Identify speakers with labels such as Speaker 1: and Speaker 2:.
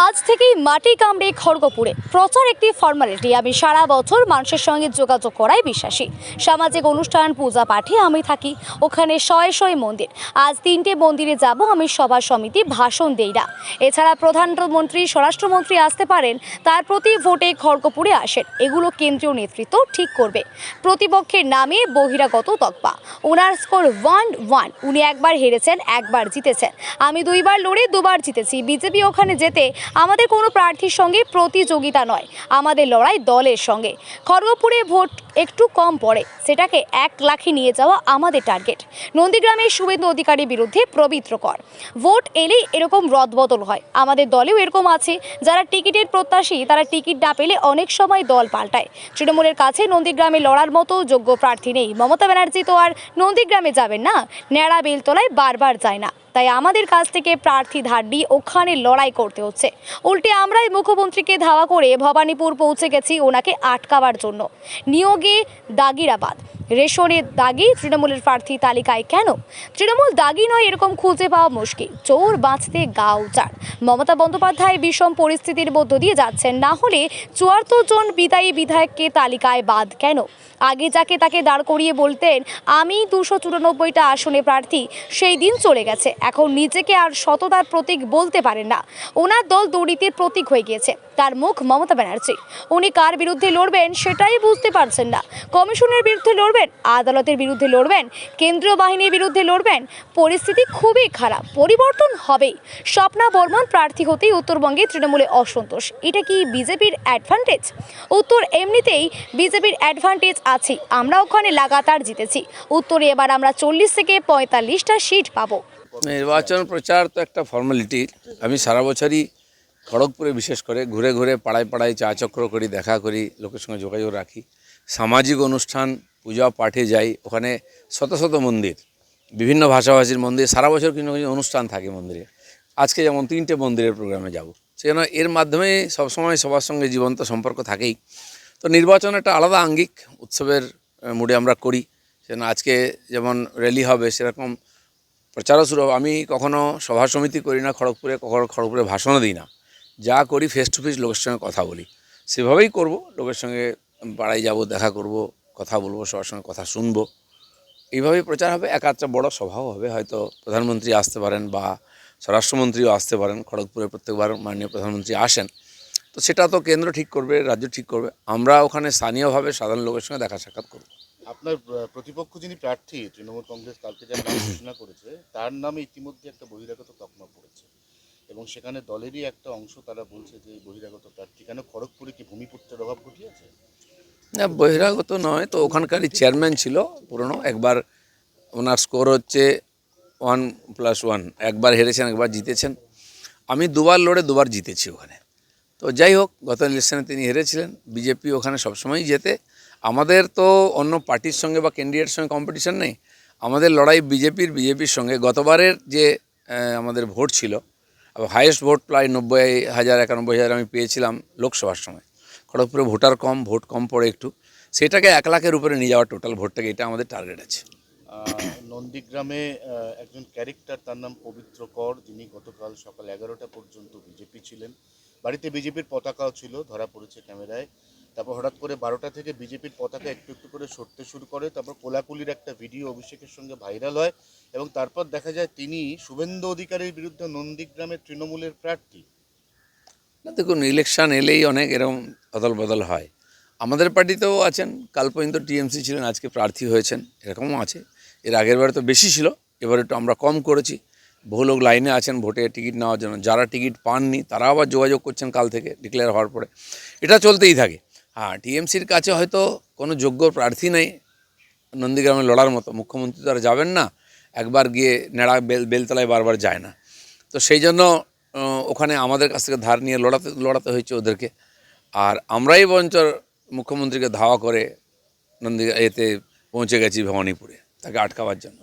Speaker 1: আজ থেকেই মাটি কামড়ে খড়গপুরে প্রচার একটি ফর্মালিটি। আমি সারা বছর মানুষের সঙ্গে যোগাযোগ করায় বিশ্বাসী। সামাজিক অনুষ্ঠান, পূজা পাঠে আমি থাকি। ওখানে শয়ে শয়ে মন্দির। আজ 3টে মন্দিরে যাব। আমি সভা সমিতি ভাষণ দেই না। এছাড়া প্রধানমন্ত্রী, স্বরাষ্ট্রমন্ত্রী আসতে পারেন, তার প্রতি ভোটে খড়গপুরে আসেন। এগুলো কেন্দ্রীয় নেতৃত্ব ঠিক করবে। প্রতিপক্ষের নামে বহিরাগত তকমা। ওনার স্কোর 1-1। উনি একবার হেরেছেন, একবার জিতেছেন। আমি 2বার লড়ে 2বার জিতেছি। বিজেপি ওখানে যেতে আমাদের কোনো প্রার্থীর সঙ্গে প্রতিযোগিতা নয়, আমাদের লড়াই দলের সঙ্গে। খড়গপুরে ভোট একটু কম পড়ে, সেটাকে 1 লাখে নিয়ে যাওয়া আমাদের টার্গেট। নন্দীগ্রামের শুভেন্দু অধিকারীর বিরুদ্ধে পবিত্র কর। ভোট এলেই এরকম রদবদল হয়। আমাদের দলেও এরকম আছে, যারা টিকিটের প্রত্যাশী তারা টিকিট না পেলে অনেক সময় দল পাল্টায়। তৃণমূলের কাছে নন্দীগ্রামে লড়ার মতো যোগ্য প্রার্থী নেই। মমতা ব্যানার্জি তো আর নন্দীগ্রামে যাবেন না, ন্যাড়া বেলতলায় বারবার যায় না। তাই আমাদের কাছ থেকে প্রার্থী ধার দিয়ে ওখানে লড়াই করতে হচ্ছে। উল্টে আমরাই মুখ্যমন্ত্রীকে ধাওয়া করে ভবানীপুর পৌঁছে গেছি ওনাকে আটকাবার জন্য। নিয়োগে দাগিরাবাদ, রেশনে দাগি তৃণমূলের প্রার্থী তালিকায় কেন? তৃণমূল দাগি নয়, এরকম খুঁজে পাওয়া মুশকিল। চোর বাঁচতে গা উচার। মমতা বন্দ্যোপাধ্যায় বিষম পরিস্থিতির মধ্য দিয়ে যাচ্ছেন, না হলে 74 জন বিদায়ী বিধায়ককে তালিকায় বাদ কেন? আগে যাকে তাকে দাঁড় করিয়ে বলতেন আমি 294টা আসনে প্রার্থী, সেই দিন চলে গেছে। এখন নিজেকে আর সততার প্রতীক বলতে পারেন না। ওনার দল দুর্নীতির প্রতীক হয়ে গিয়েছে। তার মুখ মমতা ব্যানার্জি। উনি কার বিরুদ্ধে লড়বেন সেটাই বুঝতে পারছেন না। কমিশনের বিরুদ্ধে লড়বেন, আদালতের বিরুদ্ধে লড়বেন, কেন্দ্রীয় বাহিনীর বিরুদ্ধে লড়বেন। পরিস্থিতি খুবই খারাপ, পরিবর্তন হবেই। স্বপ্না বর্মন প্রার্থী হতেই উত্তরবঙ্গে তৃণমূলে অসন্তোষ। এটা কি বিজেপির অ্যাডভান্টেজ? উত্তর, এমনিতেই বিজেপির অ্যাডভান্টেজ আছে। আমরা ওখানে লাগাতার জিতেছি। উত্তরে এবার আমরা 40 থেকে 45টা সিট পাবো।
Speaker 2: নির্বাচন প্রচার তো একটা ফর্মালিটি। আমি সারা বছরই খড়গপুরে বিশেষ করে ঘুরে ঘুরে পাড়ায় পাড়ায় চা চক্র করি, দেখা করি, লোকের সঙ্গে যোগাযোগ রাখি। সামাজিক অনুষ্ঠান, পূজা পাঠে যাই। ওখানে শত শত মন্দির, বিভিন্ন ভাষাভাষীর মন্দির, সারা বছর কিছু কিছু অনুষ্ঠান থাকে মন্দিরে। আজকে যেমন 3টে মন্দিরের প্রোগ্রামে যাব, সেজন্য এর মাধ্যমে সবসময় সবার সঙ্গে জীবন্ত সম্পর্ক থাকেই। তো নির্বাচন একটা আলাদা আঙ্গিক, উৎসবের মুডে আমরা করি। সেজন্য আজকে যেমন র্যালি হবে, সেরকম প্রচারও শুরু হবে। আমি কখনো সভা সমিতি করি না খড়গপুরে, কখনো খড়গপুরে ভাষণও দিই না। যা করি ফেস টু ফেস লোকের সঙ্গে কথা বলি, সেভাবেই করব। লোকের সঙ্গে পাড়ায় যাব, দেখা করব, কথা বলবো, সবার সঙ্গে কথা শুনবো। এইভাবেই প্রচার হবে। এক আধটা বড় সভাও হবে, হয়তো প্রধানমন্ত্রী আসতে পারেন বা স্বরাষ্ট্রমন্ত্রীও আসতে পারেন। খড়গপুরে প্রত্যেকবার মাননীয় প্রধানমন্ত্রী আসেন, তো সেটা তো কেন্দ্র ঠিক করবে, রাজ্য ঠিক করবে। আমরা ওখানে স্থানীয়ভাবে সাধারণ লোকের সঙ্গে দেখা সাক্ষাৎ করব।
Speaker 3: আপনার প্রতিপক্ষ যিনি প্রার্থী তৃণমূল কংগ্রেস কালকে যার নাম ঘোষণা করেছে, তার নামে ইতিমধ্যে একটা বহিরাগত তকমা পড়েছে এবং সেখানে দলেরই একটা অংশ তারা বলছে যে এই বহিরাগত প্রার্থী কেন খড়গপুরে কি ভূমিপুত্রের অভাব ঘটিয়েছে?
Speaker 2: না, বহিরাগত নয় তো, ওখানকারই চেয়ারম্যান ছিল পুরনো। একবার ওনার স্কোর হচ্ছে 1+1, একবার হেরেছেন, একবার জিতেছেন। আমি 2বার লড়ে 2বার জিতেছি ওখানে। তো যাই হোক, গত ইলেকশনে তিনি হেরেছিলেন। বিজেপি ওখানে সবসময়ই জেতে। আমাদের তো অন্য পার্টির সঙ্গে বা ক্যান্ডিডেটের সঙ্গে কম্পিটিশন নেই। আমাদের লড়াই বিজেপির সঙ্গে। গতবারের যে আমাদের ভোট ছিল, হাইয়েস্ট ভোট প্রায় 90,000 91,000 আমি পেয়েছিলাম লোকসভার সময়। খড়গপুরে ভোটার কম, ভোট কম পড়ে একটু, সেটাকে 1 লাখের উপরে নিয়ে যাওয়া টোটাল ভোটটাকে, এটা আমাদের টার্গেট আছে।
Speaker 3: নন্দীগ্রামে একজন ক্যারেক্টার, তার নাম পবিত্র কর, যিনি গতকাল সকাল 11টা পর্যন্ত বিজেপি ছিলেন। বাড়িতে বিজেপির পতাকাও ছিল, ধরা পড়েছে ক্যামেরায়। তারপর হঠাৎ করে 12টা থেকে বিজেপির পতাকা একটু একটু করে সরতে শুরু করে। তারপর কোলাকুলির একটা ভিডিও অভিষেকের সঙ্গে ভাইরাল হয় এবং তারপর দেখা যায় তিনি শুভেন্দু অধিকারীর বিরুদ্ধে নন্দীগ্রামের তৃণমূলের প্রার্থী।
Speaker 2: না দেখুন, ইলেকশন এলেই অনেক এরকম অদল বদল হয়। আমাদের পার্টিতেও আছেন, কাল পর্যন্ত টিএমসি ছিলেন, আজকে প্রার্থী হয়েছেন, এরকমও আছে। এর আগের বারে তো বেশি ছিল, এবার একটু আমরা কম করেছি। বহু লোক লাইনে আছেন ভোটে টিকিট নেওয়ার জন্য। যারা টিকিট পাননি তারা আবার যোগাযোগ করছেন কাল থেকে ডিক্লেয়ার হওয়ার পরে। এটা চলতেই থাকে। হ্যাঁ, টিএমসির কাছে হয়তো কোনো যোগ্য প্রার্থী নেই নন্দীগ্রামে লড়ার মতো। মুখ্যমন্ত্রী তো আর যাবেন না, একবার গিয়ে নেড়া বেলতলায় বারবার যায় না। তো সেই জন্য ওখানে আমাদের কাছ থেকে ধার নিয়ে লড়াতে হয়েছে ওদেরকে। আর আমরাই বরঞ্চ মুখ্যমন্ত্রীকে ধাওয়া করে এতে পৌঁছে গেছি ভবানীপুরে, তাকে আটকাবার জন্য।